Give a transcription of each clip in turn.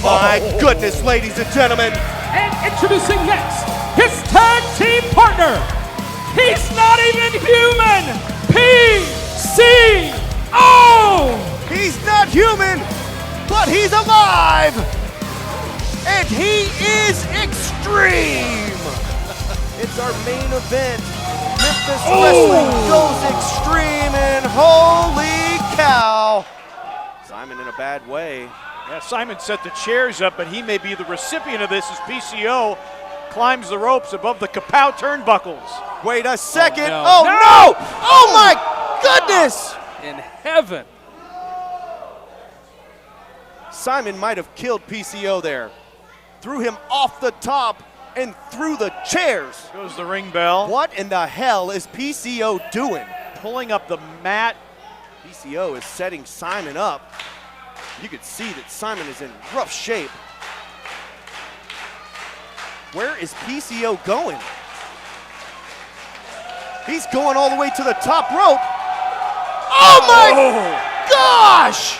my goodness, ladies and gentlemen. And introducing next, his tag team partner. He's not even human. PCO. He's not human, but he's alive. And he is extreme. It's our main event. Memphis Wrestling goes extreme, and holy cow. Simon in a bad way. Yeah, Simon set the chairs up, but he may be the recipient of this as PCO climbs the ropes above the Kapow turnbuckles. Wait a second. Oh, no. Oh, no! Oh my goodness! In heaven. Simon might have killed PCO there. Threw him off the top and through the chairs. Goes the ring bell. What in the hell is PCO doing? Pulling up the mat. PCO is setting Simon up. You could see that Simon is in rough shape. Where is PCO going? He's going all the way to the top rope. Oh my gosh!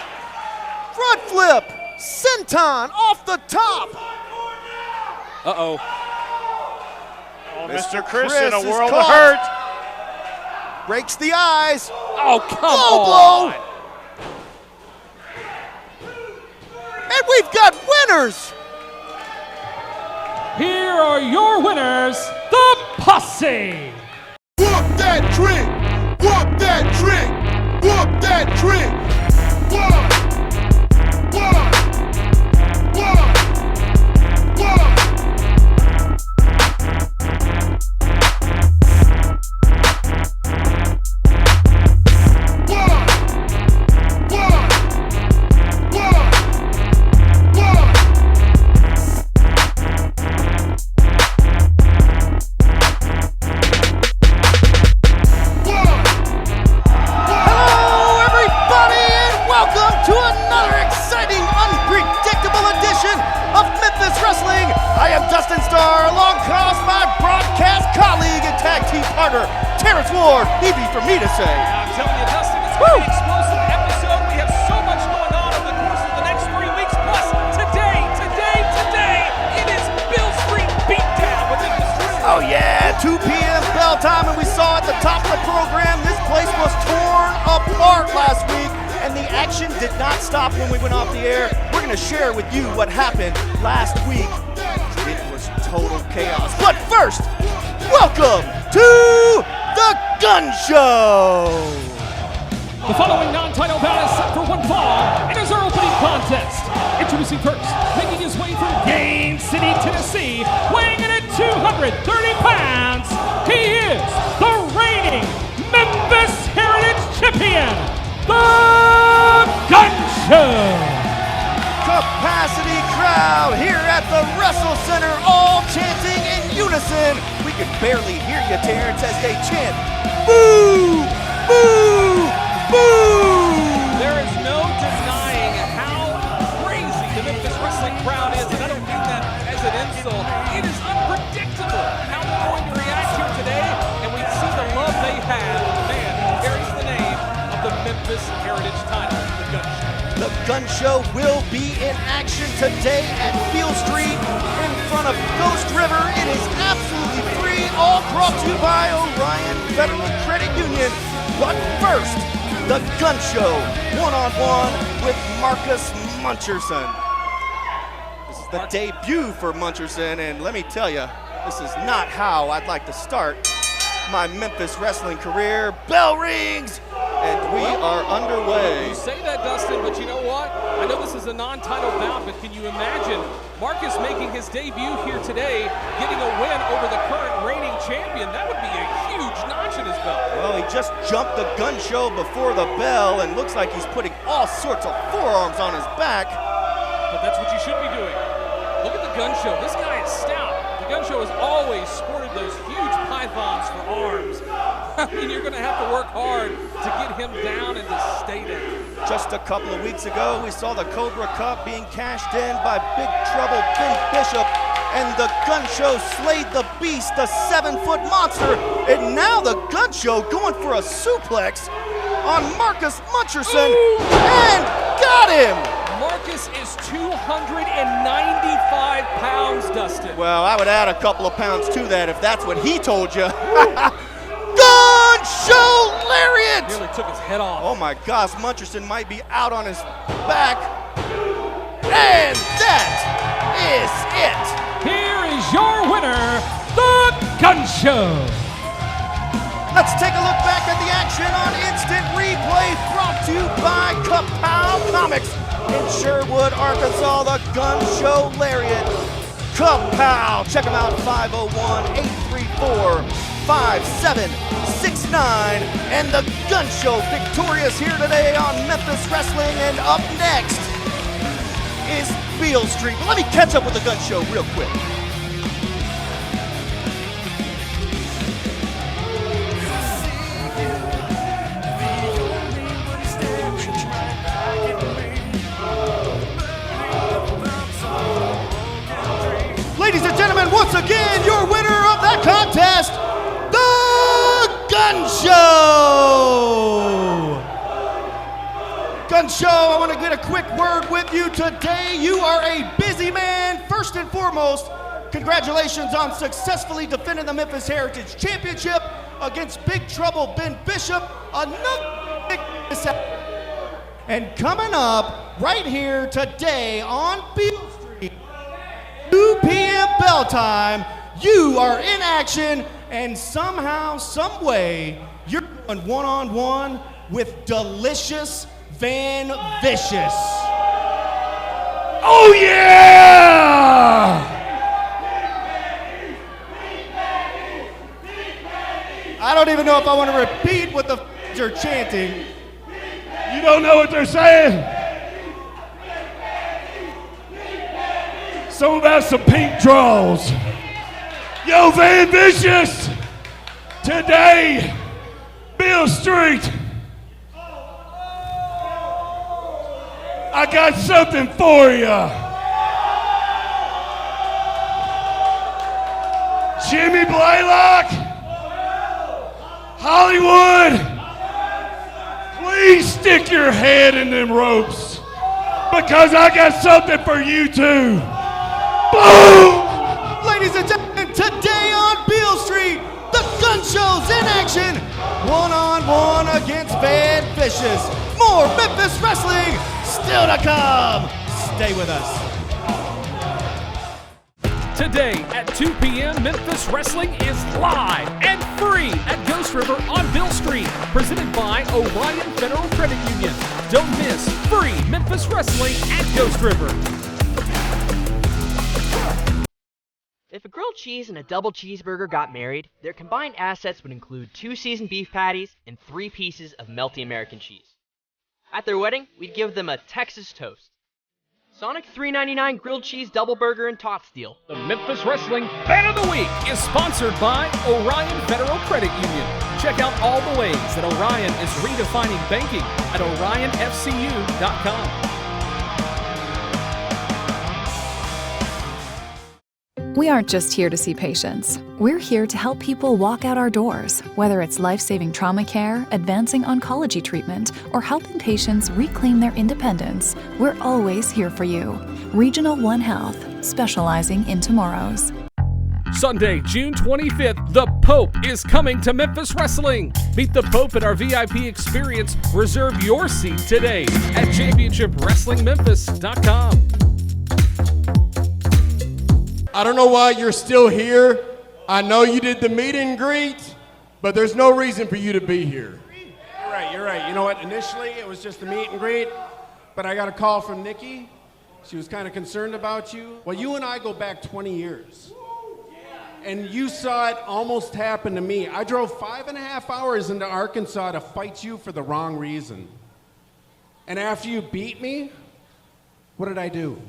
Front flip, senton off the top. Uh-oh. Oh, Mr. Chris in a is world caught. of hurt. Breaks the eyes. Oh, come Low on. blow. And we've got winners. Here are your winners, the Posse. Whoop that trick! Whoop that trick! Whoop that trick! One! Easy for me to say. I'm telling you, Dustin, it's been an explosive episode. We have so much going on over the course of the next 3 weeks. Plus, today, it is Beale St beatdown within the street. Oh yeah, 2 p.m. bell time, and we saw at the top of the program, this place was torn apart last week, and the action did not stop when we went off the air. We're gonna share with you what happened last week. It was total chaos. But first, welcome to the Gun Show! The following non-title bout is set for one fall. It is our opening contest. Introducing first, making his way from Gaines City, Tennessee, weighing in at 230 pounds, he is the reigning Memphis Heritage Champion, the Gun Show! Capacity crowd here at the WrestleCenter, all chanting in unison. We could barely hear you, Terrence, as they chant, boo, boo, boo. There is no denying how crazy the Memphis Wrestling crowd is, and I don't mean that as an insult. It is unpredictable how they're going to react here today, and we see the love they have. Man, carries the name of the Memphis Heritage title, the Gun Show. The Gun Show will be in action today at Beale Street in front of Ghost River. It is absolutely free, all brought to you by Orion Federal Credit Union. But first, the Gun Show, one-on-one with Marcus Muncherson. This is the debut for Muncherson, and let me tell you, this is not how I'd like to start my Memphis wrestling career. Bell rings, and we are underway. You say that, Dustin, but you know what? I know this is a non-title bout, but can you imagine Marcus making his debut here today, getting a win over the current reigning champion? That would be a huge notch in his belt. Well, he just jumped the Gun Show before the bell, and looks like he's putting all sorts of forearms on his back. But that's what you should be doing. Look at the Gun Show. This guy is stout. The Gun Show has always sported those huge pythons for arms. I mean, you're going to have to work hard to get him down and to stay down. Just a couple of weeks ago, we saw the Cobra Cup being cashed in by Big Trouble Ben Bishop, and the Gun Show slayed the beast, the 7-foot monster, and now the Gun Show going for a suplex on Marcus Muncherson, and got him! Marcus This is 295 pounds, Dustin. Well, I would add a couple of pounds to that if that's what he told you. GunShow lariat! Nearly took his head off. Oh my gosh, Muncherson might be out on his back. And that is it. Here is your winner, the GunShow. Let's take a look back at the action on Instant Replay, brought to you by Kapow Comics in Sherwood, Arkansas. The GunShow lariat. Kapow! Check them out, 501-834-5769. And the GunShow victorious here today on Memphis Wrestling. And up next is Beale St. But let me catch up with the GunShow real quick. Ladies and gentlemen, once again, your winner of that contest, the GunShow! GunShow, I want to get a quick word with you today. You are a busy man. First and foremost, congratulations on successfully defending the Memphis Heritage Championship against Big Trouble Ben Bishop. Another big and coming up right here today on Beale St. 2 p.m. bell time, you are in action, and somehow, some way, you're going one-on-one with Delicious Van Vicious. Oh yeah! I don't even know if I want to repeat what the you're chanting. You don't know what they're saying? Something about some pink draws. Yo, Van Vicious! Today, Beale St. I got something for you. Jimmy Blaylock, Hollywood, please stick your head in them ropes, because I got something for you too. Boom! Ladies and gentlemen, today on Beale St., the GunShow's in action, one-on-one against Van Vicious. More Memphis Wrestling still to come. Stay with us. Today at 2 p.m., Memphis Wrestling is live and free at Ghost River on Beale St., presented by Orion Federal Credit Union. Don't miss free Memphis Wrestling at Ghost River. If a grilled cheese and a double cheeseburger got married, their combined assets would include 2 seasoned beef patties and 3 pieces of melty American cheese. At their wedding, we'd give them a Texas toast. Sonic $3.99 grilled cheese double burger and tots deal. The Memphis Wrestling Fan of the Week is sponsored by Orion Federal Credit Union. Check out all the ways that Orion is redefining banking at orionfcu.com. We aren't just here to see patients. We're here to help people walk out our doors, whether it's life-saving trauma care, advancing oncology treatment, or helping patients reclaim their independence. We're always here for you. Regional One Health, specializing in tomorrows. Sunday, June 25th, the Pope is coming to Memphis Wrestling. Meet the Pope at our VIP experience. Reserve your seat today at championshipwrestlingmemphis.com. I don't know why you're still here. I know you did the meet and greet, but there's no reason for you to be here. You're right. You know what? Initially, it was just a meet and greet, but I got a call from Nikki. She was kind of concerned about you. Well, you and I go back 20 years. And you saw it almost happen to me. I drove 5.5 hours into Arkansas to fight you for the wrong reason. And after you beat me, what did I do?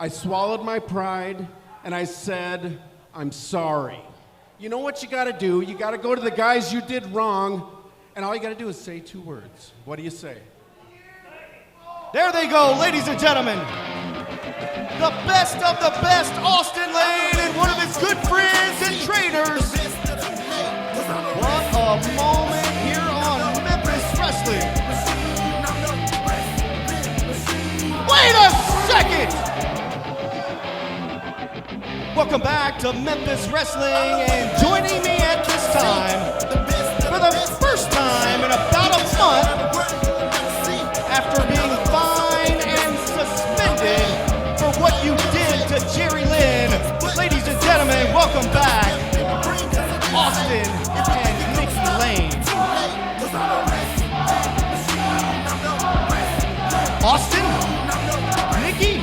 I swallowed my pride and I said, I'm sorry. You know what you gotta do? You gotta go to the guys you did wrong, and all you gotta do is say 2 words. What do you say? There they go, ladies and gentlemen. The best of the best, Austin Lane, and one of his good friends and trainers. What a moment here on Memphis Wrestling. Welcome back to Memphis Wrestling, and joining me at this time, for the first time in about a month, after being fined and suspended for what you did to Jerry Lynn, ladies and gentlemen, welcome back, Austin and Nikki Lane. Austin, Nikki,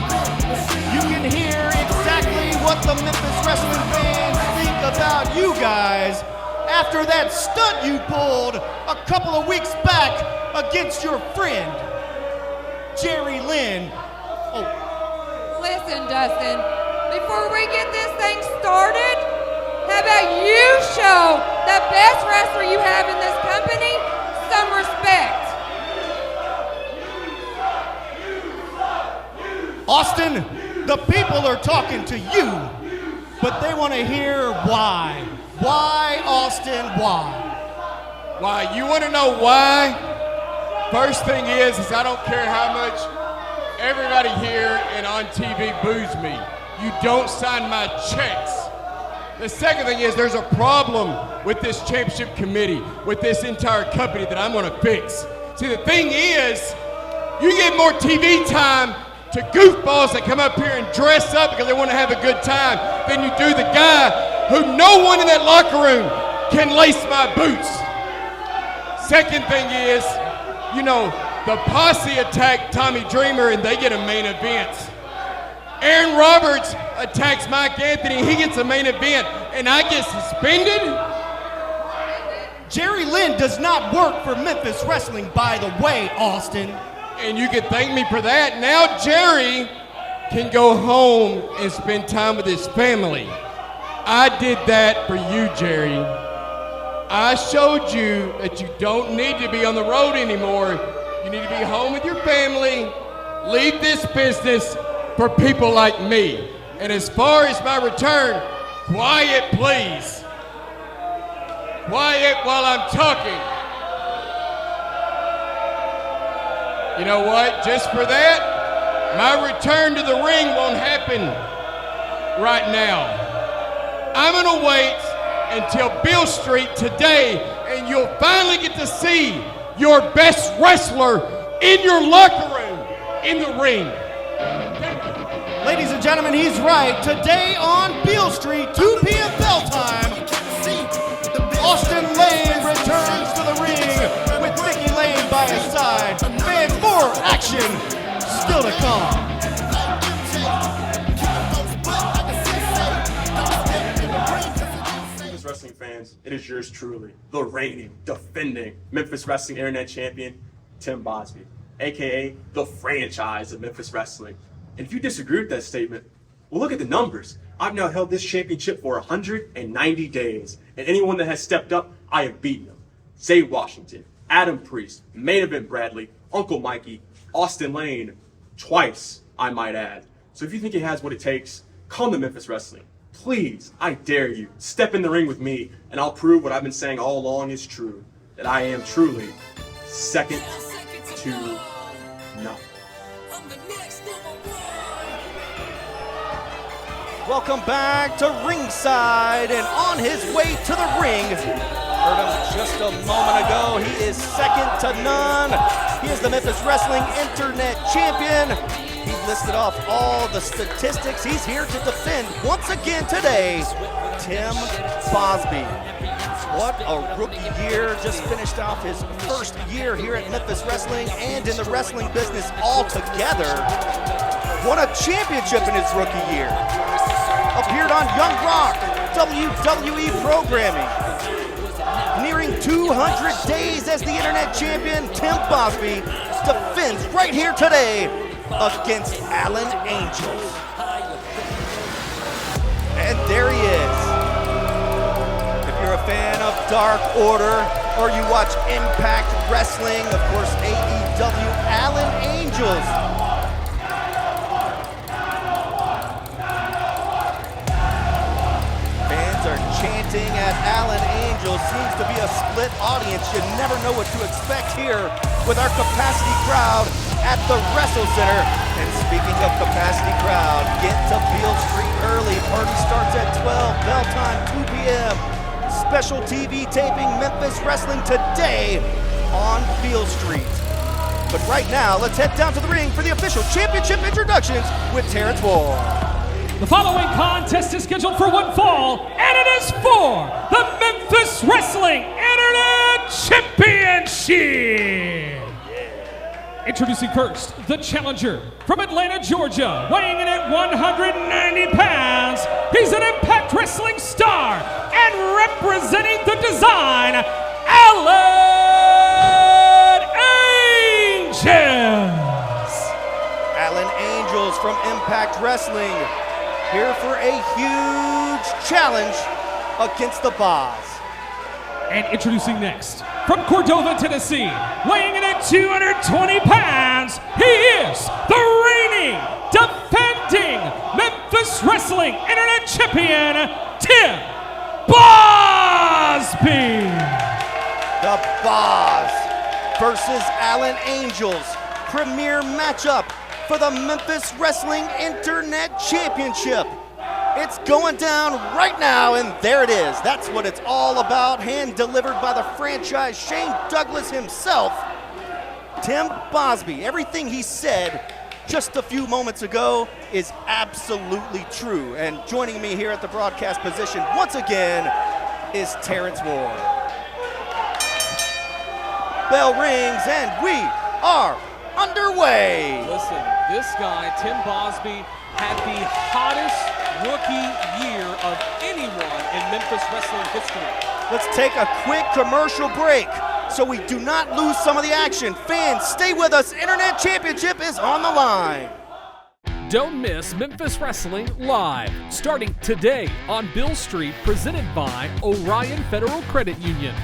you can hear exactly what the Memphis Wrestling fans think about you guys after that stunt you pulled a couple of weeks back against your friend, Jerry Lynn. Oh. Listen, Dustin, before we get this thing started, how about you show the best wrestler you have in this company some respect? Austin, the people are talking to you, but they want to hear why. Why, Austin, why? Why? You want to know why? First thing is I don't care how much everybody here and on TV boos me. You don't sign my checks. The second thing is there's a problem with this championship committee, with this entire company that I'm going to fix. See, the thing is, you give more TV time to goofballs that come up here and dress up because they want to have a good time than you do the guy who no one in that locker room can lace my boots. Second thing is, you know, the posse attacked Tommy Dreamer and they get a main event. Aaron Roberts attacks Mike Anthony, he gets a main event, and I get suspended? Jerry Lynn does not work for Memphis Wrestling, by the way, Austin. And you can thank me for that. Now Jerry can go home and spend time with his family. I did that for you, Jerry. I showed you that you don't need to be on the road anymore. You need to be home with your family. Leave this business for people like me. And as far as my return, quiet, please. Quiet while I'm talking. You know what? Just for that, my return to the ring won't happen right now. I'm gonna wait until Beale St today, and you'll finally get to see your best wrestler in your locker room in the ring. Ladies and gentlemen, he's right. Today on Beale St, 2 p.m. bell time, Austin Lane returns to the ring with Nikki Lane by his side. Fans, more action still to come. Memphis Wrestling fans, it is yours truly, the reigning, defending Memphis Wrestling Internet Champion, Tim Bosby, aka the franchise of Memphis Wrestling. And if you disagree with that statement, well, look at the numbers. I've now held this championship for 190 days, and anyone that has stepped up, I have beaten them. Zay Washington, Adam Priest, Main Event Bradley, Uncle Mikey, Austin Lane, twice, I might add. So if you think it has what it takes, come to Memphis Wrestling. Please, I dare you, step in the ring with me, and I'll prove what I've been saying all along is true, that I am truly second to none. Welcome back to ringside, and on his way to the ring, heard him just a moment ago, he is second to none. He is the Memphis Wrestling Internet Champion. He listed off all the statistics. He's here to defend once again today, Tim Bosby. What a rookie year, just finished off his first year here at Memphis Wrestling and in the wrestling business altogether. Won a championship in his rookie year. Appeared on Young Rock, WWE programming. Nearing 200 days as the Internet Champion, Tim Bosby defends right here today against Alan Angels. And there he is. If you're a fan of Dark Order or you watch Impact Wrestling, of course AEW, Alan Angels. Chanting at Alan Angels. Seems to be a split audience. You never know what to expect here with our capacity crowd at the WrestleCenter. And speaking of capacity crowd, get to Beale Street early. Party starts at 12, bell time 2 p.m. Special TV taping Memphis Wrestling today on Beale Street. But right now, let's head down to the ring for the official championship introductions with Terrence Ward. The following contest is scheduled for one fall, and it is for the Memphis Wrestling Internet Championship. Introducing first, the challenger from Atlanta, Georgia, weighing in at 190 pounds. He's an Impact Wrestling star and representing the design, Alan Angels. Alan Angels from Impact Wrestling, here for a huge challenge against the Boz. And introducing next, from Cordova, Tennessee, weighing in at 220 pounds, he is the reigning, defending Memphis Wrestling Internet Champion, Tim Bosby. The Boz versus Alan Angels, premier matchup for the Memphis Wrestling Internet Championship. It's going down right now, and there it is. That's what it's all about, hand-delivered by the franchise Shane Douglas himself. Tim Bosby, everything he said just a few moments ago is absolutely true. And joining me here at the broadcast position once again is Terrence Ward. Bell rings, and we are underway. Listen, this guy, Tim Bosby, had the hottest rookie year of anyone in Memphis Wrestling history. Let's take a quick commercial break so we do not lose some of the action. Fans, stay with us. Internet Championship is on the line. Don't miss Memphis Wrestling live, starting today on Beale Street, presented by Orion Federal Credit Union.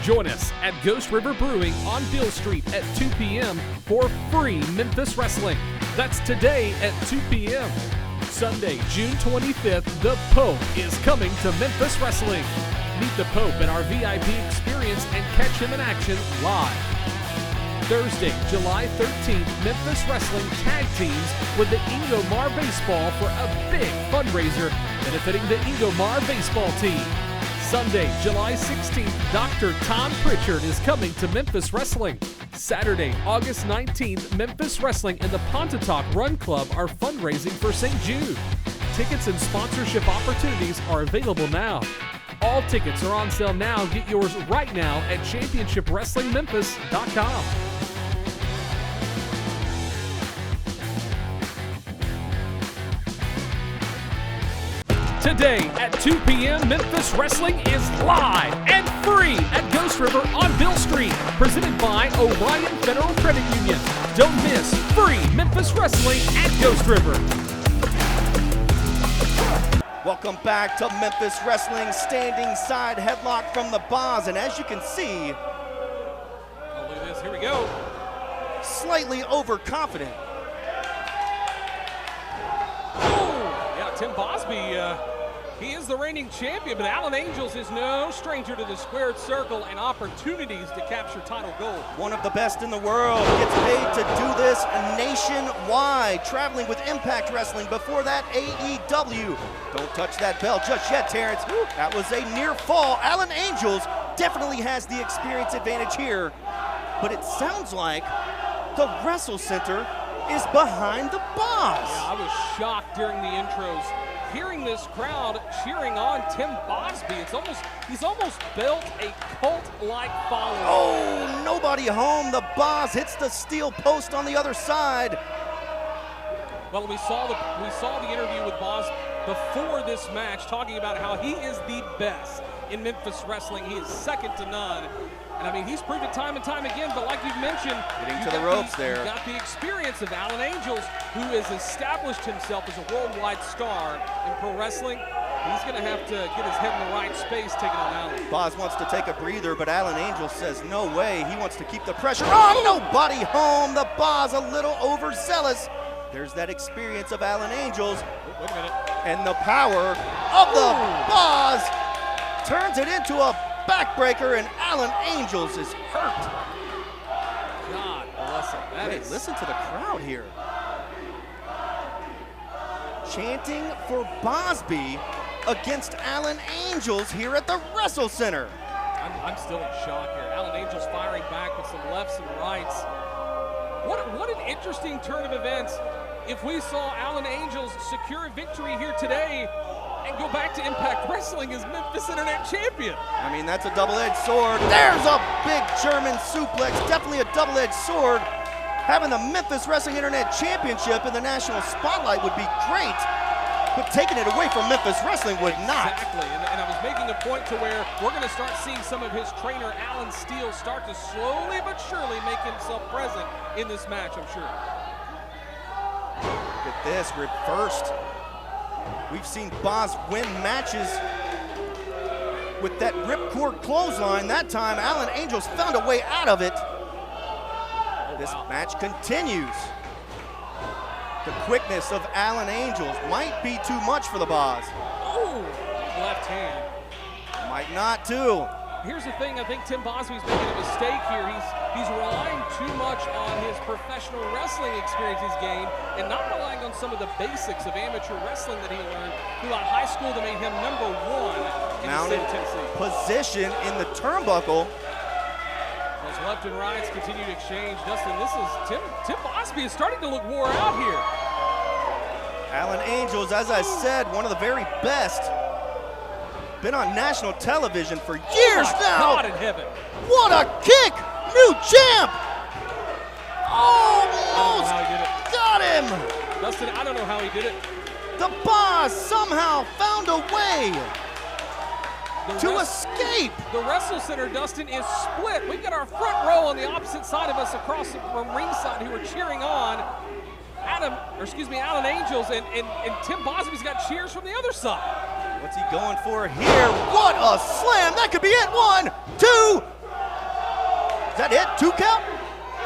Join us at Ghost River Brewing on Beale Street at 2 p.m. for free Memphis Wrestling. That's today at 2 p.m. Sunday, June 25th, the Pope is coming to Memphis Wrestling. Meet the Pope at our VIP experience and catch him in action live. Thursday, July 13th, Memphis Wrestling tag teams with the Ingomar Baseball for a big fundraiser benefiting the Ingomar Baseball team. Sunday, July 16th, Dr. Tom Prichard is coming to Memphis Wrestling. Saturday, August 19th, Memphis Wrestling and the Pontotoc Run Club are fundraising for St. Jude. Tickets and sponsorship opportunities are available now. All tickets are on sale now. Get yours right now at championshipwrestlingmemphis.com. Today at 2 p.m., Memphis Wrestling is live and free at Ghost River on Beale Street, presented by Orion Federal Credit Union. Don't miss free Memphis Wrestling at Ghost River. Welcome back to Memphis Wrestling, standing side headlock from the Boz, and as you can see, Oh, look at this, here we go. slightly overconfident. Oh, yeah, Tim Bosby, he is the reigning champion, but Alan Angels is no stranger to the squared circle and opportunities to capture title gold. One of the best in the world, gets paid to do this nationwide, traveling with Impact Wrestling, before that AEW. Don't touch that bell just yet, Terrence. That was a near fall. Alan Angels definitely has the experience advantage here, but it sounds like the WrestleCenter is behind the Boz. Yeah, I was shocked during the intros, hearing this crowd cheering on Tim Bosby. He's almost built a cult-like following. Oh, nobody home. The Boz hits the steel post on the other side. Well, we saw the interview with Boz before this match, talking about how he is the best in Memphis Wrestling. He is second to none. And I mean, he's proved it time and time again, but like you've mentioned, Getting to the ropes there. You've got the experience of Alan Angels, who has established himself as a worldwide star in pro wrestling. He's going to have to get his head in the right space taking on Alan. Boz wants to take a breather, but Alan Angels says no way. He wants to keep the pressure on. Nobody home. The Boz a little overzealous. There's that experience of Alan Angels. Wait a minute. And the power of the Boz turns it into a backbreaker, and Alan Angels is hurt. God bless him. Listen to the crowd here. chanting for Bosby against Alan Angels here at the WrestleCenter. I'm still in shock here. Alan Angels firing back with some lefts and rights. What an interesting turn of events. If we saw Alan Angels secure a victory here today and go back to Impact Wrestling as Memphis Internet Champion. I mean, that's a double-edged sword. There's a big German suplex, definitely a double-edged sword. Having the Memphis Wrestling Internet Championship in the national spotlight would be great, but taking it away from Memphis Wrestling would not. Exactly, and I was making a point to where we're going to start seeing some of his trainer, Alan Steele, start to slowly but surely make himself present in this match, I'm sure. Look at this, reversed. We've seen Boz win matches with that ripcord clothesline. That time, Alan Angels found a way out of it. This match continues. The quickness of Alan Angels might be too much for the Boz. Oh, left hand. Might not too. Here's the thing, I think Tim Bosby's making a mistake here. He's relying too much on his professional wrestling experience he's gained and not relying on some of the basics of amateur wrestling that he learned throughout high school that made him #1 in the state of Tennessee. Position in the turnbuckle. Those left and rights continue to exchange. Dustin, this is Tim Bosby is starting to look wore out here. Alan Angels, as I said, one of the very best. Been on national television for years now. God in heaven. What a kick! New champ! Almost how he did it. got him! Dustin, I don't know how he did it. The Boz somehow found a way to escape. The WrestleCenter, Dustin, is split. We've got our front row on the opposite side of us across from ringside who are cheering on Alan Angels, and Tim Bosby's got cheers from the other side. What's he going for here? What a slam! That could be it. 1, 2. Is that it? 2 count?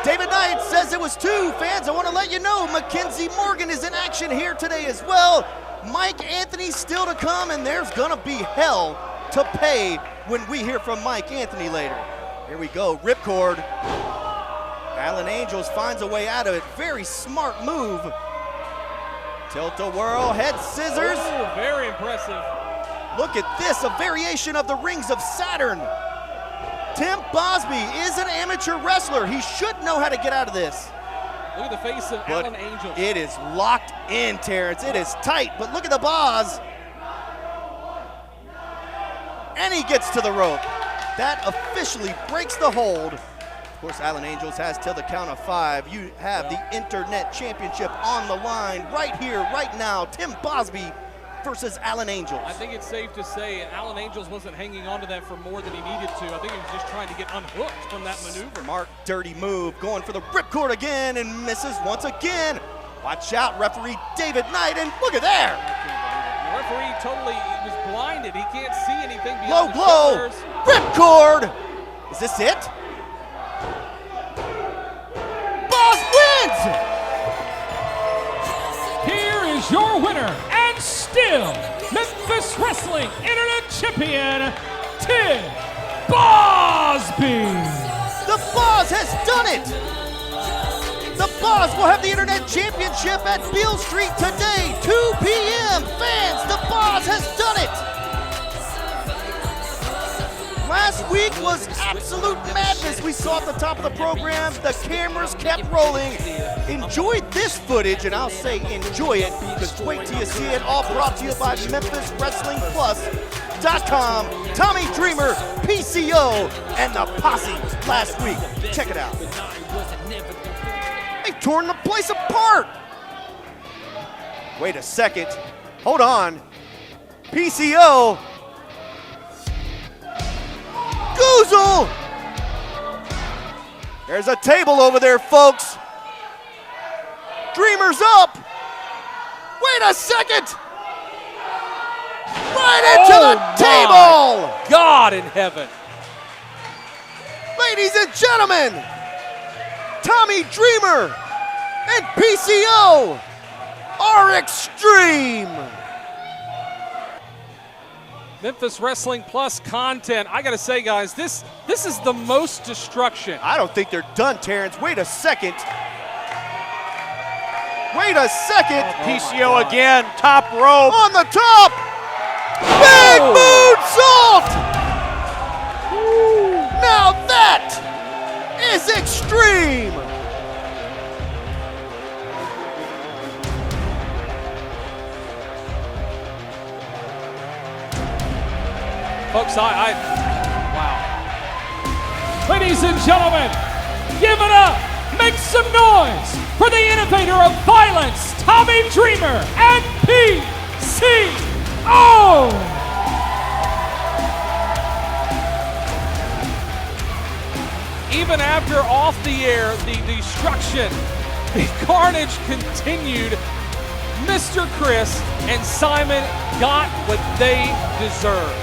David Knight says it was 2. Fans, I want to let you know Mackenzie Morgan is in action here today as well. Mike Anthony still to come, and there's gonna be hell to pay when we hear from Mike Anthony later. Here we go, ripcord. Alan Angels finds a way out of it. Very smart move. Tilt-a-whirl, head scissors. Oh, very impressive. Look at this, a variation of the Rings of Saturn. Tim Bosby is an amateur wrestler. He should know how to get out of this. Look at the face of Alan Angels. It is locked in, Terrence. It is tight, but look at the Boz. And he gets to the rope. That officially breaks the hold. Of course, Alan Angels has till the count of 5. You have the Internet Championship on the line right here, right now. Tim Bosby versus Alan Angels. I think it's safe to say Alan Angels wasn't hanging on to that for more than he needed to. I think he was just trying to get unhooked from that maneuver. Smart, dirty move. Going for the ripcord again and misses once again. Watch out, referee David Knight, and look at there. The referee totally was blinded. He can't see anything Low beyond the blow. shoulders. Ripcord. Is this it? Boz wins! Here is your winner and still Memphis Wrestling Internet Champion, Tim Bosby. The Boz has done it! The Boz will have the Internet Championship at Beale Street today, 2 p.m. Fans, the Boz has done it! Last week was absolute madness. We saw at the top of the program, the cameras kept rolling. Enjoy this footage, and I'll say enjoy it, because wait till you see it. All brought to you by MemphisWrestlingPlus.com. Tommy Dreamer, PCO, and the Posse last week. Check it out. They torn the place apart. Wait a second. Hold on. PCO. Goozle! There's a table over there, folks. Dreamer's up. Wait a second. Right into the table. God in heaven. Ladies and gentlemen, Tommy Dreamer and PCO are extreme. Memphis Wrestling Plus content. I gotta say, guys, this is the most destruction. I don't think they're done, Terrence. Wait a second. Wait a second. PCO again, top rope. On the top. Big moonsault. Now that is extreme. Folks, wow. Ladies and gentlemen, give it up, make some noise for the innovator of violence, Tommy Dreamer, and PCO! Even after off the air, the destruction, the carnage continued. Mr. Chris and Simon got what they deserved.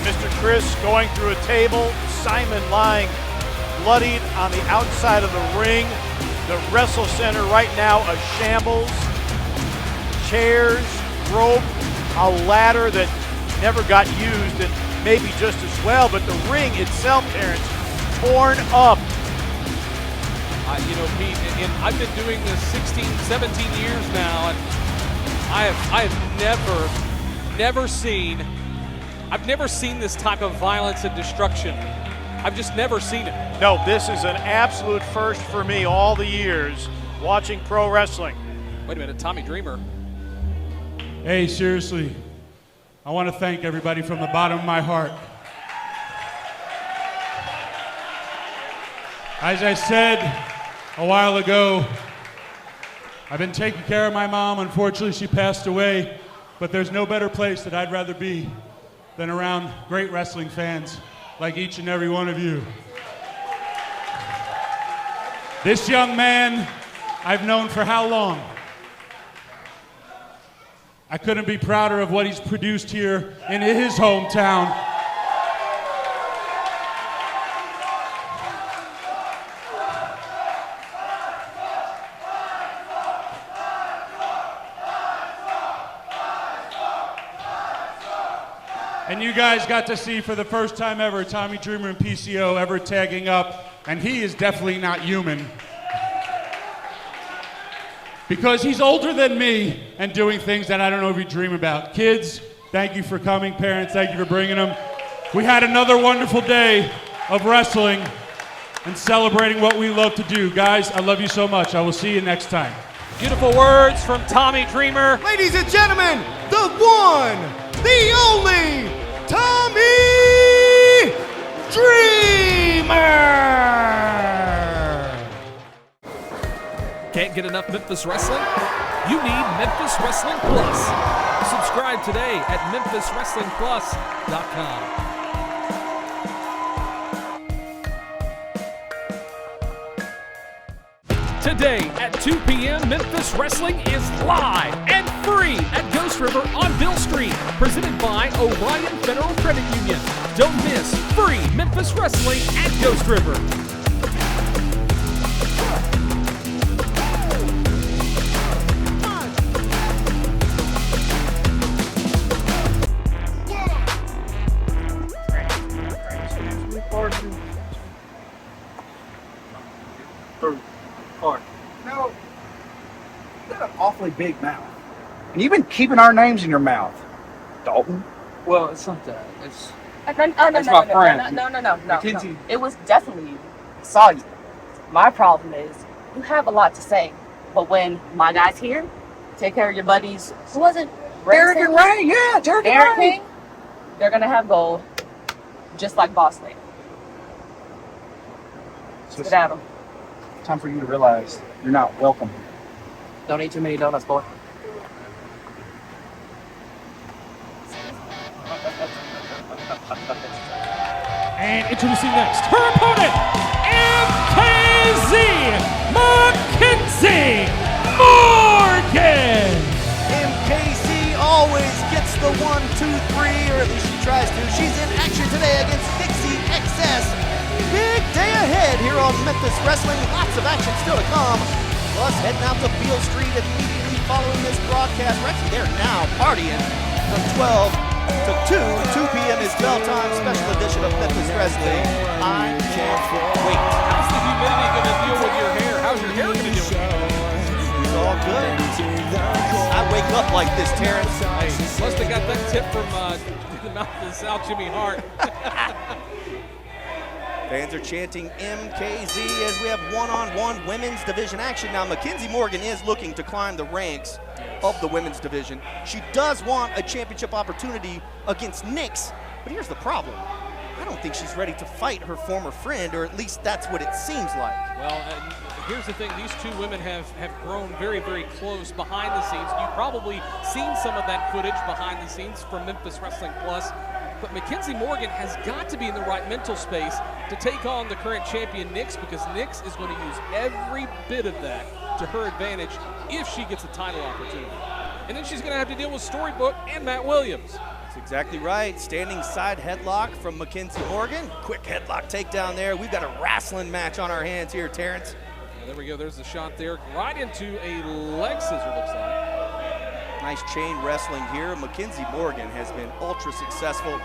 Mr. Chris going through a table, Simon lying bloodied on the outside of the ring. The WrestleCenter right now a shambles. Chairs, rope, a ladder that never got used and maybe just as well, but the ring itself, Terrence, torn up. You know, Pete, and I've been doing this 16, 17 years now, and I have I've never seen this type of violence and destruction. I've just never seen it. No, this is an absolute first for me all the years watching pro wrestling. Wait a minute, Tommy Dreamer. Hey, seriously, I want to thank everybody from the bottom of my heart. As I said a while ago, I've been taking care of my mom. Unfortunately, she passed away, but there's no better place that I'd rather be than around great wrestling fans like each and every one of you. This young man I've known for how long? I couldn't be prouder of what he's produced here in his hometown. And you guys got to see for the first time ever Tommy Dreamer and PCO ever tagging up, and he is definitely not human. Because he's older than me and doing things that I don't know if you dream about. Kids, thank you for coming. Parents, thank you for bringing them. We had another wonderful day of wrestling and celebrating what we love to do. Guys, I love you so much. I will see you next time. Beautiful words from Tommy Dreamer. Ladies and gentlemen, the one, the only, Tommy Dreamer! Can't get enough Memphis Wrestling? You need Memphis Wrestling Plus. Subscribe today at MemphisWrestlingPlus.com. Today at 2 p.m., Memphis Wrestling is live and free at Ghost River on Beale Street, presented by Orion Federal Credit Union. Don't miss free Memphis Wrestling at Ghost River. No, you've got an awfully big mouth. And you've been keeping our names in your mouth. Dalton? Well, it's not that. It's my friend. No. Mackenzie. It was definitely you. I saw you. My problem is you have a lot to say, but when my guys here take care of your buddies, who was it? Derek and Ray, yeah, Derek and Ray. They're gonna have gold, just like Boss Lady. Spit at them. Time for you to realize you're not welcome. Don't eat too many donuts, boy. And introducing next, her opponent, MKZ Mackenzie Morgan. MKZ always gets the 1, 2, 3, or at least she tries to. She's in action today against Dixie XS. Big day ahead here on Memphis Wrestling. Lots of action still to come. Plus, heading out to Beale Street immediately following this broadcast. We're actually there now, partying from 12 to 2. 2 p.m. is bell time. Special edition of Memphis Wrestling. I can't wait. How's the humidity going to deal with your hair? How's your hair going to deal with it? It's all good. I wake up like this, Terrence. Hey, must have got that tip from the mouth of the South, Jimmy Hart. Fans are chanting MKZ as we have one-on-one women's division action. Now, Mackenzie Morgan is looking to climb the ranks of the women's division. She does want a championship opportunity against Nix, but here's the problem. I don't think she's ready to fight her former friend, or at least that's what it seems like. Well, here's the thing. These two women have grown very, very close behind the scenes. You've probably seen some of that footage behind the scenes from Memphis Wrestling Plus. But Mackenzie Morgan has got to be in the right mental space to take on the current champion, Nix, because Nix is going to use every bit of that to her advantage if she gets a title opportunity. And then she's going to have to deal with Storybook and Matt Williams. That's exactly right. Standing side headlock from Mackenzie Morgan. Quick headlock takedown there. We've got a wrestling match on our hands here, Terrence. Yeah, there we go. There's the shot there. Right into a leg scissor, looks like. Nice chain wrestling here. Mackenzie Morgan has been ultra successful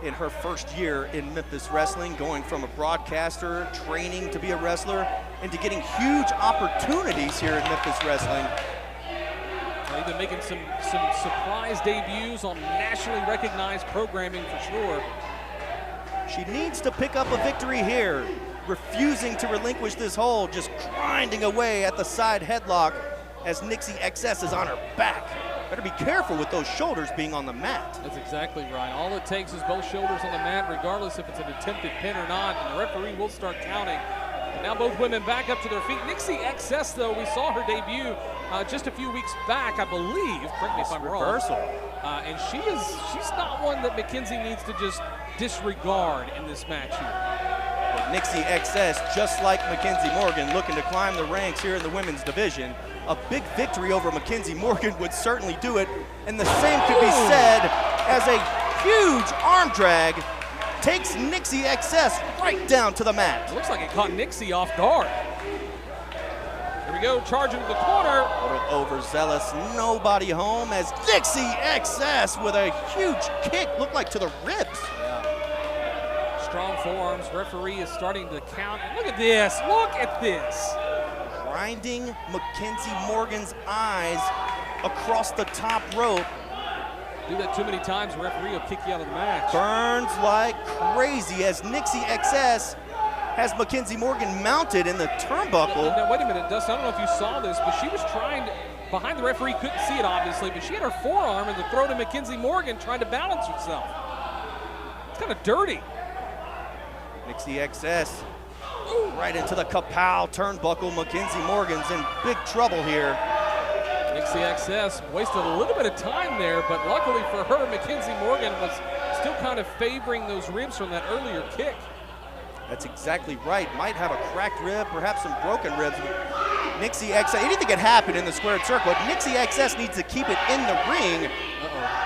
in her first year in Memphis Wrestling, going from a broadcaster, training to be a wrestler, into getting huge opportunities here in Memphis Wrestling. They've been making some surprise debuts on nationally recognized programming for sure. She needs to pick up a victory here, refusing to relinquish this hold, just grinding away at the side headlock as Nixie XS is on her back. Better be careful with those shoulders being on the mat. That's exactly right. All it takes is both shoulders on the mat, regardless if it's an attempted pin or not, and the referee will start counting. And now both women back up to their feet. Nixie XS, though, we saw her debut just a few weeks back, I believe. Correct me if I'm wrong. And she's not one that Mackenzie needs to just disregard in this match here. But Nixie XS, just like Mackenzie Morgan, looking to climb the ranks here in the women's division. A big victory over Mackenzie Morgan would certainly do it, and the same could be said as a huge arm drag takes Nixie XS right down to the mat. It looks like it caught Nixie off guard. Here we go, charging to the corner. A little overzealous, nobody home as Nixie XS with a huge kick, looked like to the ribs. Yeah. Strong forearms, referee is starting to count. And look at this, look at this. Grinding Mackenzie Morgan's eyes across the top rope. Do that too many times, the referee will kick you out of the match. Burns like crazy as Nixie XS has Mackenzie Morgan mounted in the turnbuckle. Now, wait a minute, Dustin, I don't know if you saw this, but she was trying to, behind the referee, couldn't see it obviously, but she had her forearm in the throat of Mackenzie Morgan trying to balance herself. It's kind of dirty. Nixie XS right into the kapow turnbuckle. Mackenzie Morgan's in big trouble here. Nixie XS wasted a little bit of time there, but luckily for her, Mackenzie Morgan was still kind of favoring those ribs from that earlier kick. That's exactly right. Might have a cracked rib, perhaps some broken ribs. Nixie XS, anything could happen in the squared circle. Nixie XS needs to keep it in the ring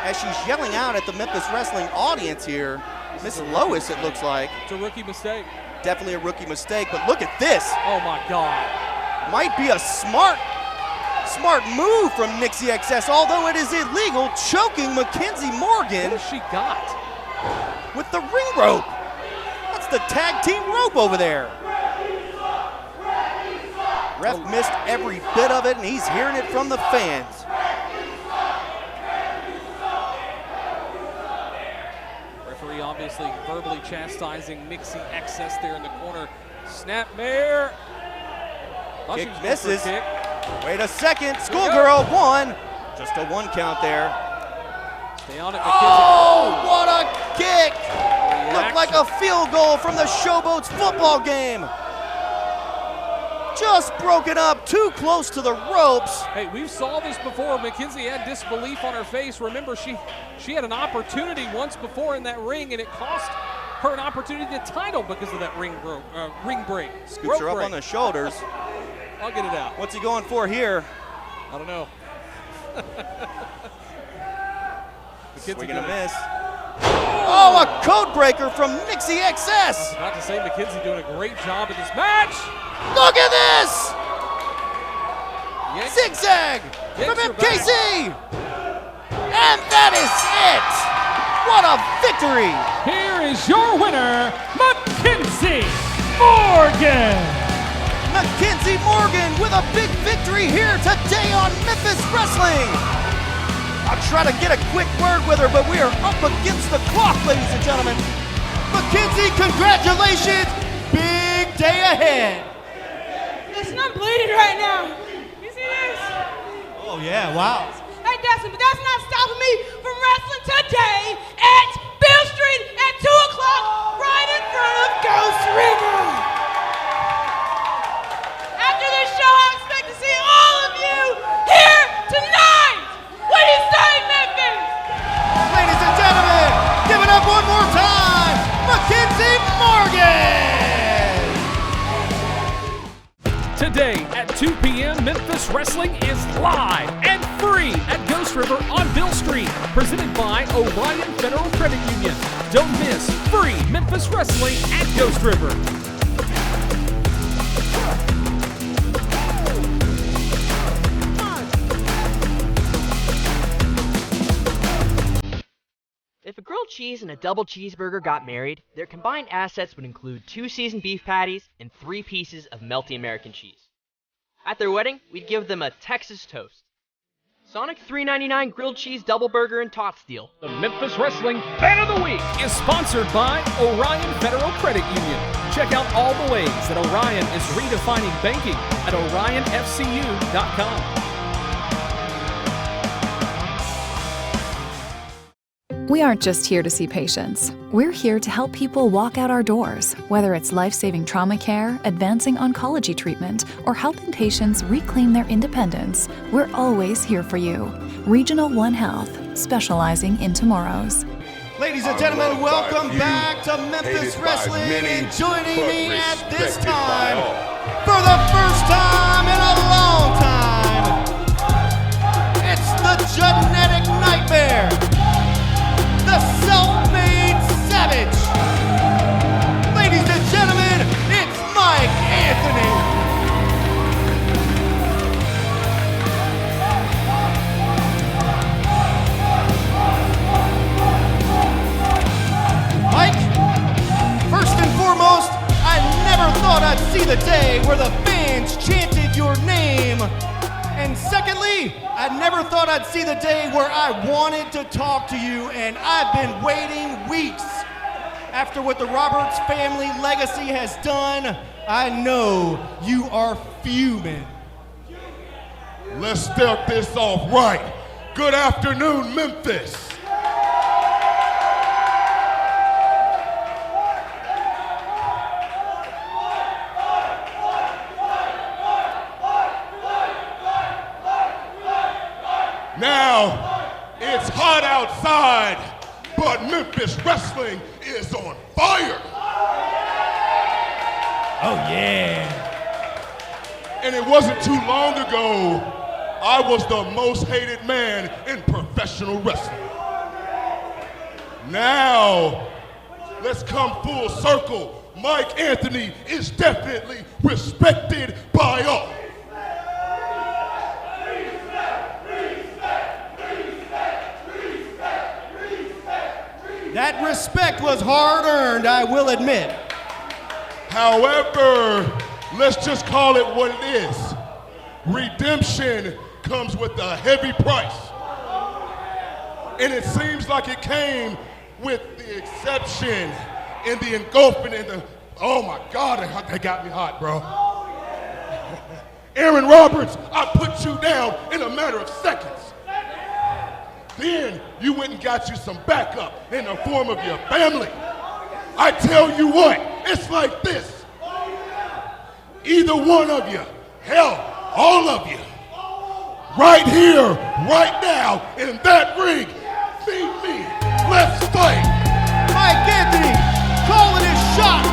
as she's yelling out at the Memphis Wrestling audience here. Miss Lois, it looks like. It's a rookie mistake. Definitely a rookie mistake, but look at this. Oh my God. Might be a smart move from Nixie XS, although it is illegal, choking Mackenzie Morgan. What has she got? With the ring rope. That's the tag team rope over there. Ref missed every bit of it, and he's hearing it from the fans. Referee obviously verbally chastising Nixie XS there in the corner. Snapmare. Kick misses. Wait a second, Schoolgirl won. Just a 1 count there. Stay on it, Mackenzie. Oh, what a kick! Looked like a field goal from the Showboats football game. Just broken up, too close to the ropes. Hey, we saw this before. Mackenzie had disbelief on her face. Remember, she had an opportunity once before in that ring, and it cost her an opportunity to title because of that ring break. Scoops her up on the shoulders. I'll get it out. What's he going for here? I don't know. Swing and a miss. Oh, a code breaker from Nixie XS. I was about to say, Mackenzie doing a great job in this match. Look at this! Zigzag from MKC! And that is it! What a victory! Here is your winner, Mackenzie Morgan! Mackenzie Morgan with a big victory here today on Memphis Wrestling. I'll try to get a quick word with her, but we are up against the clock, ladies and gentlemen. Mackenzie, congratulations. Big day ahead. Listen, I'm bleeding right now. You see this? Oh, yeah, wow. Hey, Dustin, but that's not stopping me from wrestling today at Beale Street at 2 o'clock right in front of Ghost River. After this show, I expect to see all of you here tonight. What do you say, Memphis? Ladies and gentlemen, give it up one more time, Mackenzie Morgan. Today at 2 p.m., Memphis Wrestling is live and free at Ghost River on Beale Street, presented by Orion Federal Credit Union. Don't miss free Memphis Wrestling at Ghost River. If a grilled cheese and a double cheeseburger got married, their combined assets would include 2 seasoned beef patties and 3 pieces of melty American cheese. At their wedding, we'd give them a Texas toast. Sonic $3.99 grilled cheese double burger and tots deal. The Memphis Wrestling Fan of the Week is sponsored by Orion Federal Credit Union. Check out all the ways that Orion is redefining banking at orionfcu.com. We aren't just here to see patients. We're here to help people walk out our doors, whether it's life-saving trauma care, advancing oncology treatment, or helping patients reclaim their independence. We're always here for you. Regional One Health, specializing in tomorrows. Ladies and gentlemen, welcome back to Memphis Wrestling, and joining me at this time, for the first time in a long time, it's the genetic nightmare, the self-made savage. Ladies and gentlemen, it's Mike Anthony. Mike, first and foremost, I never thought I'd see the day where the fans chanted your name. And secondly, I never thought I'd see the day where I wanted to talk to you, and I've been waiting weeks. After what the Roberts family legacy has done, I know you are fuming. Let's start this off right. Good afternoon, Memphis. Now, it's hot outside, but Memphis Wrestling is on fire. Oh, yeah. And it wasn't too long ago, I was the most hated man in professional wrestling. Now, let's come full circle. Mike Anthony is definitely respected by all. That respect was hard-earned, I will admit. However, let's just call it what it is. Redemption comes with a heavy price. And it seems like it came with the exception and the engulfing and the, oh my God, that got me hot, bro. Aaron Roberts, I put you down in a matter of seconds. Then you went and got you some backup in the form of your family. I tell you what, it's like this. Either one of you, hell, all of you, right here, right now, in that ring, meet me, let's fight. Mike Anthony calling his shot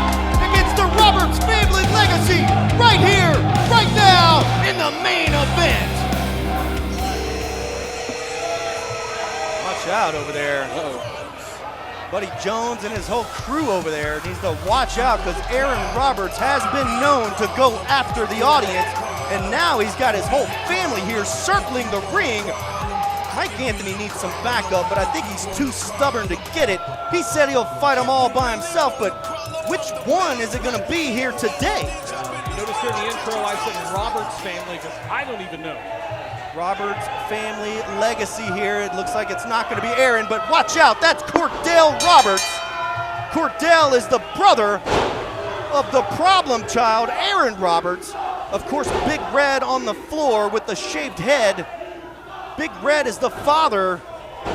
against the Roberts family legacy right here, right now, in the main event. Watch out over there. Buddy Jones and his whole crew over there needs to watch out, because Aaron Roberts has been known to go after the audience, and now he's got his whole family here circling the ring. Mike Anthony needs some backup, but I think he's too stubborn to get it. He said he'll fight them all by himself, but which one is it going to be here today? Notice noticed during the intro I said Roberts family because I don't even know. Roberts family legacy here. It looks like it's not going to be Aaron, but watch out. That's Cordell Roberts. Cordell is the brother of the problem child, Aaron Roberts. Of course, Big Red on the floor with the shaved head. Big Red is the father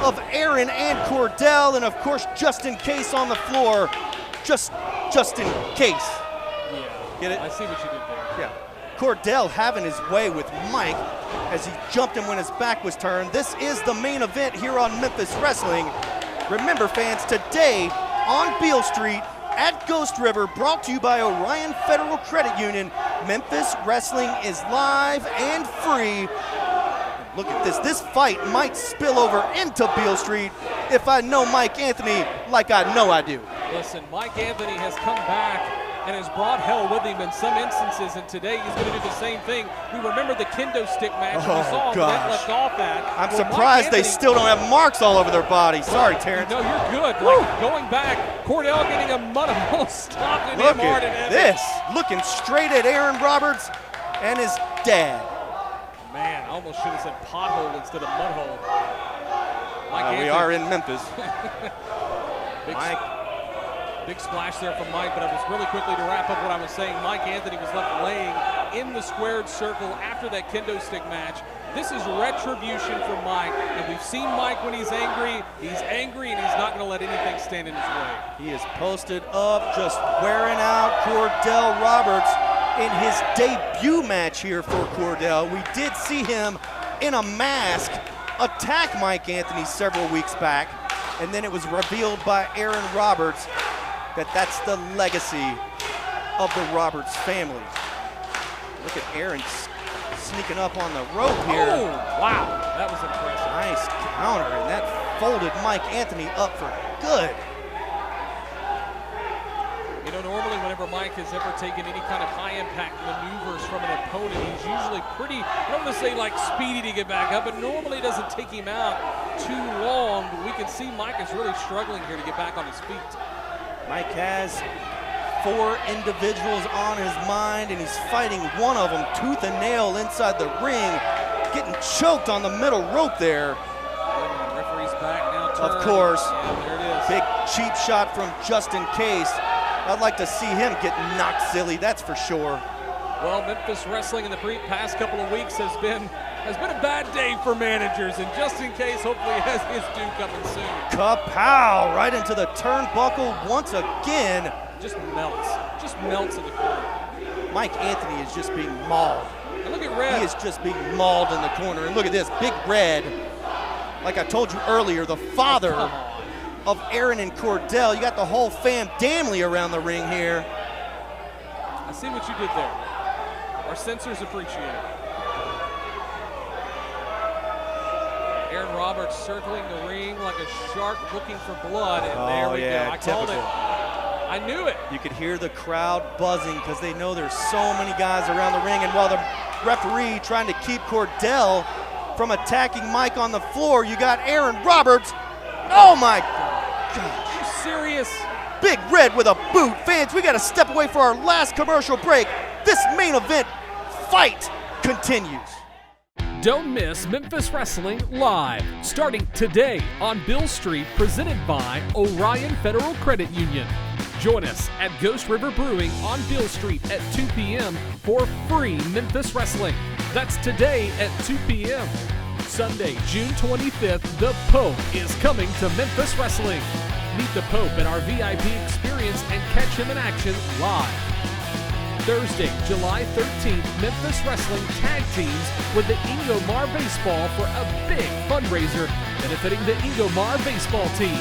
of Aaron and Cordell, and of course, just in case on the floor, just in case. Yeah, get it? I see what you did there. Yeah. Cordell having his way with Mike as he jumped him when his back was turned. This is the main event here on Memphis Wrestling. Remember, fans, today on Beale Street at Ghost River, brought to you by Orion Federal Credit Union, Memphis Wrestling is live and free. Look at this. This fight might spill over into Beale Street if I know Mike Anthony like I know I do. Listen, Mike Anthony has come back and has brought hell with him in some instances, and today he's going to do the same thing. We remember the kendo stick match we saw him left off at. I'm surprised they still don't have marks all over their body. Sorry, Terrence. No, you're good. Like, going back, Cordell getting a mud hole stopped in him hard and heavy. This, looking straight at Aaron Roberts and his dad. Man, I almost should have said pothole instead of mud hole. We are in Memphis. Big splash there from Mike, but I was really quickly to wrap up what I was saying. Mike Anthony was left laying in the squared circle after that kendo stick match. This is retribution for Mike, and we've seen Mike when he's angry. He's angry, and he's not going to let anything stand in his way. He is posted up, just wearing out Cordell Roberts in his debut match here for Cordell. We did see him in a mask attack Mike Anthony several weeks back, and then it was revealed by Aaron Roberts that that's the legacy of the Roberts family. Look at Aaron sneaking up on the rope here. Oh, wow, that was impressive. Nice counter, and that folded Mike Anthony up for good. You know, normally whenever Mike has ever taken any kind of high-impact maneuvers from an opponent, he's usually pretty, I don't want to say like speedy to get back up, but normally it doesn't take him out too long. But we can see Mike is really struggling here to get back on his feet. Mike has 4 individuals on his mind, and he's fighting one of them tooth and nail inside the ring, getting choked on the middle rope there. Referee's back now. Of course. Yeah, there it is. Big cheap shot from just in case. I'd like to see him get knocked silly, that's for sure. Well, Memphis Wrestling in the past couple of weeks has been a bad day for managers, and just in case, hopefully he has his due coming soon. Kapow! Right into the turnbuckle once again. Just melts in the corner. Mike Anthony is just being mauled. And look at Red. He is just being mauled in the corner. And look at this, Big Red. Like I told you earlier, the father of Aaron and Cordell. You got the whole fam damnly around the ring here. I see what you did there. Our censors appreciate it. Aaron Roberts circling the ring like a shark looking for blood, and there we go. I called it. I knew it. You could hear the crowd buzzing because they know there's so many guys around the ring, and while the referee trying to keep Cordell from attacking Mike on the floor, you got Aaron Roberts. Oh my God. Are you serious? Big Red with a boot. Fans, we got to step away for our last commercial break. This main event fight continues. Don't miss Memphis Wrestling Live, starting today on Beale Street, presented by Orion Federal Credit Union. Join us at Ghost River Brewing on Beale Street at 2 p.m. for free Memphis Wrestling. That's today at 2 p.m. Sunday, June 25th, the Pope is coming to Memphis Wrestling. Meet the Pope at our VIP experience and catch him in action live. Thursday, July 13th, Memphis Wrestling tag teams with the Ingomar Baseball for a big fundraiser benefiting the Ingomar Baseball team.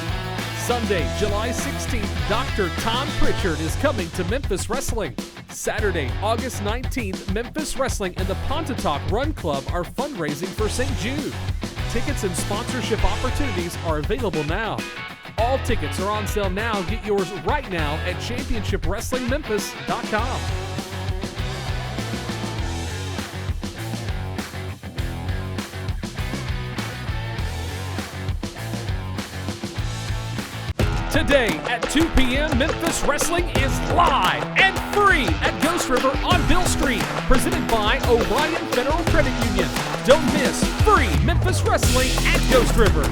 Sunday, July 16th, Dr. Tom Prichard is coming to Memphis Wrestling. Saturday, August 19th, Memphis Wrestling and the Pontotoc Run Club are fundraising for St. Jude. Tickets and sponsorship opportunities are available now. All tickets are on sale now. Get yours right now at championshipwrestlingmemphis.com. Today at 2 p.m., Memphis Wrestling is live and free at Ghost River on Beale Street. Presented by Orion Federal Credit Union. Don't miss free Memphis Wrestling at Ghost River.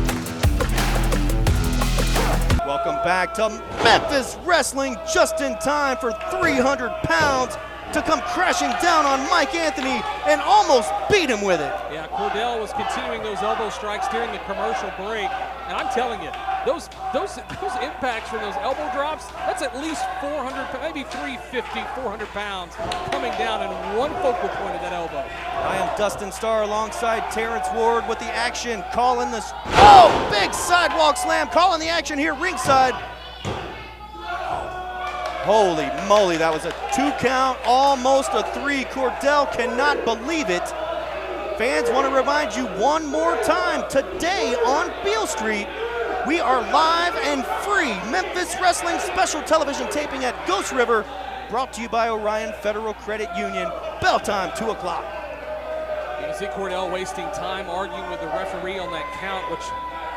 Welcome back to Memphis Wrestling, just in time for 300 pounds to come crashing down on Mike Anthony and almost beat him with it. Yeah, Cordell was continuing those elbow strikes during the commercial break, and I'm telling you, those impacts from those elbow drops, that's at least 400, maybe 350, 400 pounds coming down in one focal point of that elbow. I am Dustin Starr alongside Terrence Ward with the action, calling this. Oh, big sidewalk slam, calling the action here ringside. Holy moly, that was a 2 count, almost a 3. Cordell cannot believe it. Fans want to remind you one more time, today on Beale Street, we are live and free Memphis Wrestling special television taping at Ghost River, brought to you by Orion Federal Credit Union. Bell time, 2 o'clock. You can see Cordell wasting time arguing with the referee on that count, which,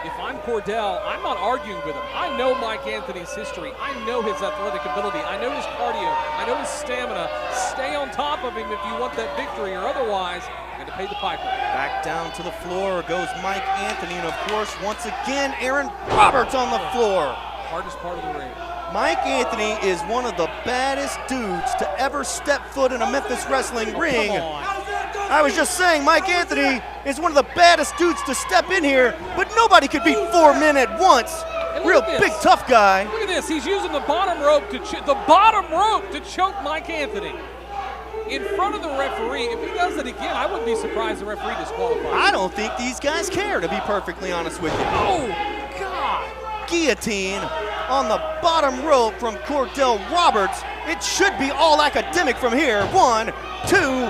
if I'm Cordell, I'm not arguing with him. I know Mike Anthony's history. I know his athletic ability. I know his cardio. I know his stamina. Stay on top of him if you want that victory, or otherwise, you're going to pay the piper. Back down to the floor goes Mike Anthony, and of course, once again, Aaron Roberts on the floor. Hardest part of the ring. Mike Anthony is one of the baddest dudes to ever step foot in a Memphis Wrestling ring. Come on. I was just saying, Mike Anthony is one of the baddest dudes to step in here, but nobody could beat 4 men at once. Real big, tough guy. Look at this. He's using the bottom rope to choke Mike Anthony in front of the referee. If he does it again, I wouldn't be surprised the referee disqualifies. I don't think these guys care, to be perfectly honest with you. Oh, God. Guillotine on the bottom rope from Cordell Roberts. It should be all academic from here. 1, 2,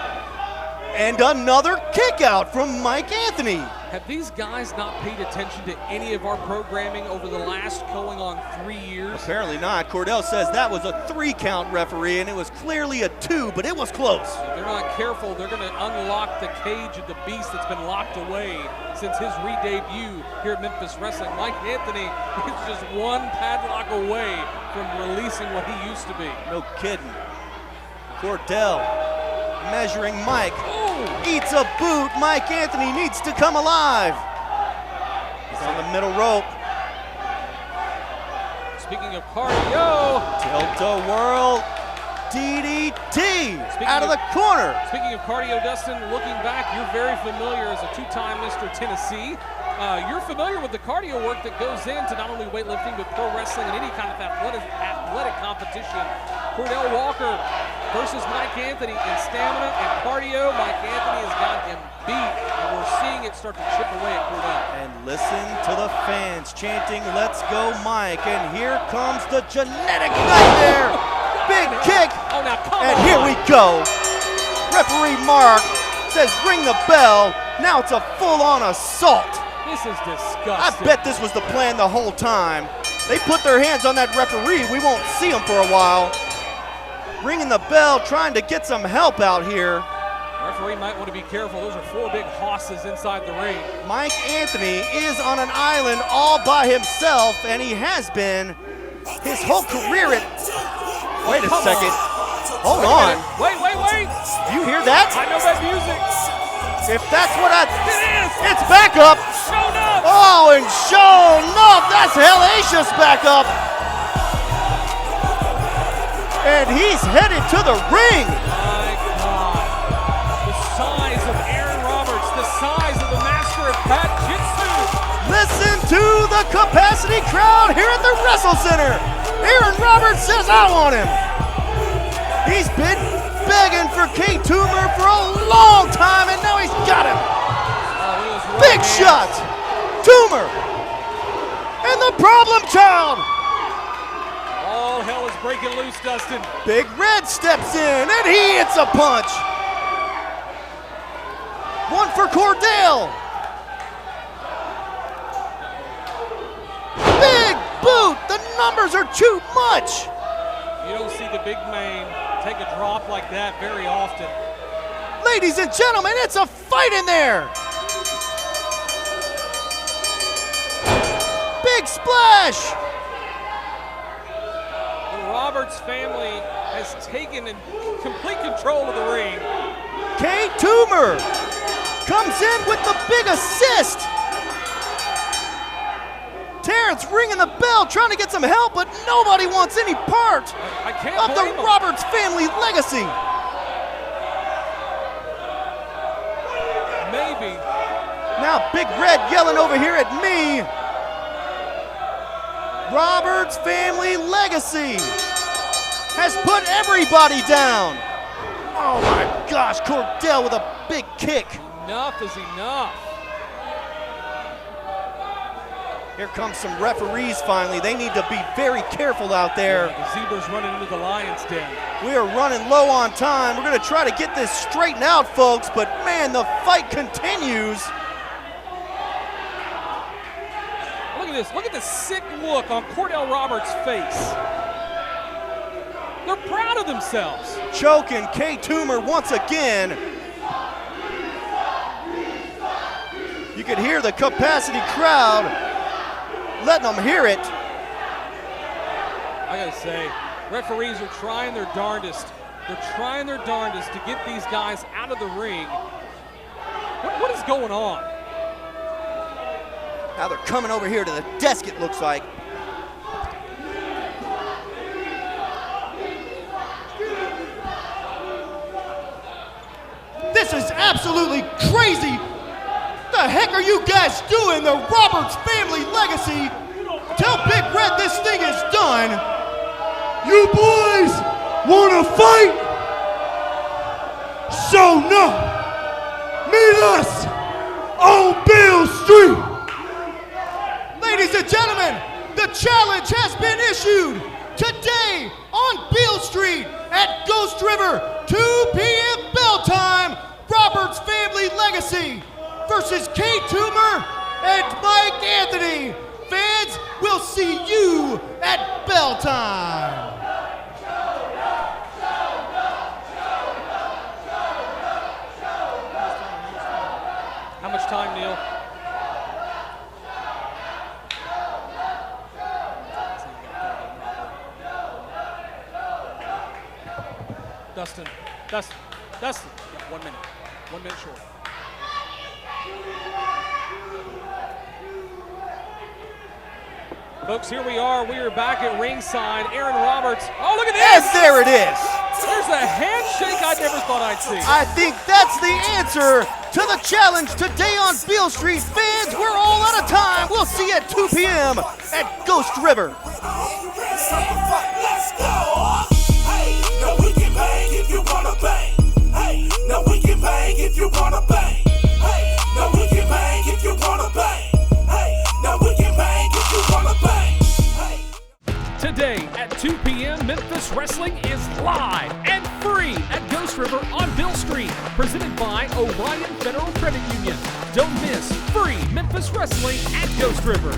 and another kick out from Mike Anthony. Have these guys not paid attention to any of our programming over the last going on 3 years? Apparently not. Cordell says that was a 3 count, referee, and it was clearly a 2, but it was close. If they're not careful, they're going to unlock the cage of the beast that's been locked away since his re-debut here at Memphis Wrestling. Mike Anthony is just one padlock away from releasing what he used to be. No kidding. Cordell measuring Mike. Oh. Eats a boot. Mike Anthony needs to come alive. He's on the middle rope. Speaking of cardio. Tilt-a-whirl DDT out of the corner. Speaking of cardio, Dustin, looking back, you're very familiar as a 2-time Mr. Tennessee. You're familiar with the cardio work that goes into not only weightlifting, but pro wrestling and any kind of athletic competition. Cordell Walker versus Mike Anthony in stamina and cardio. Mike Anthony has got him beat, and we're seeing it start to chip away at Cordell. And listen to the fans chanting, "Let's go, Mike." And here comes the genetic nightmare. Big kick. Oh, now come and on. Here we go. Referee Mark says, "Ring the bell." Now it's a full-on assault. This is disgusting. I bet this was the plan the whole time. They put their hands on that referee. We won't see him for a while. Ringing the bell, trying to get some help out here. Referee might want to be careful. Those are 4 big hosses inside the ring. Mike Anthony is on an island all by himself, and he has been his whole career at... Wait a second. Hold on. Wait. Do you hear that? I know that music. If that's what It is. It's back up. Shown up. Oh, and shown up. That's hellacious back up. And he's headed to the ring. My God. The size of Aaron Roberts, the size of the master of Pat Jitsu. Listen to the capacity crowd here at the WrestleCenter. Aaron Roberts says, "I want him." He's been begging for K Toomer for a long time, and now he's got him. Big shot. Toomer. And the problem child. All hell is breaking loose, Dustin. Big Red steps in, and he hits a punch. 1 for Cordell. Big boot. The numbers are too much. You don't see the big man take a drop like that very often. Ladies and gentlemen, it's a fight in there. Big splash. The Roberts family has taken complete control of the ring. K-Toomer comes in with the big assist. Terrence ringing the bell, trying to get some help, but nobody wants any part of the Roberts family legacy. Maybe. Now Big Red yelling over here at me. Roberts family legacy has put everybody down. Oh my gosh, Cordell with a big kick. Enough is enough. Here comes some referees finally. They need to be very careful out there. Yeah, the Zebra's running into the Lion's Den. We are running low on time. We're going to try to get this straightened out, folks, but man, the fight continues. Look at this. Look at the sick look on Cordell Roberts' face. They're proud of themselves. Choking K-Toomer once again. You could hear the capacity crowd letting them hear it. I gotta say, referees are trying their darndest. They're trying their darndest to get these guys out of the ring. What is going on? Now they're coming over here to the desk, it looks like. This is absolutely crazy. What the heck are you guys doing? The Roberts family legacy. Tell Big Red this thing is done. You boys want to fight? So no. Meet us on Beale Street. Ladies and gentlemen, the challenge has been issued today on Beale Street at Ghost River, 2 p.m. bell time. Roberts family legacy versus K-Toomer and Mike Anthony. Fans, we'll see you at bell time. How much time, Neil? Dustin. Yeah, 1 minute. 1 minute short. Folks, here we are. We are back at ringside. Aaron Roberts. Oh, look at this! And there it is. There's a handshake I never thought I'd see. I think that's the answer to the challenge today on Beale Street. Fans, we're all out of time. We'll see you at 2 p.m. at Ghost River. Let's go! Hey, now we can bang if you wanna bang. Hey, now we can bang if you wanna bang. Hey, now we can bang if you wanna bang. Hey, now we can bang if you wanna bang. Today at 2 p.m., Memphis Wrestling is live and free at Ghost River on Beale Street, presented by Orion Federal Credit Union. Don't miss free Memphis Wrestling at Ghost River.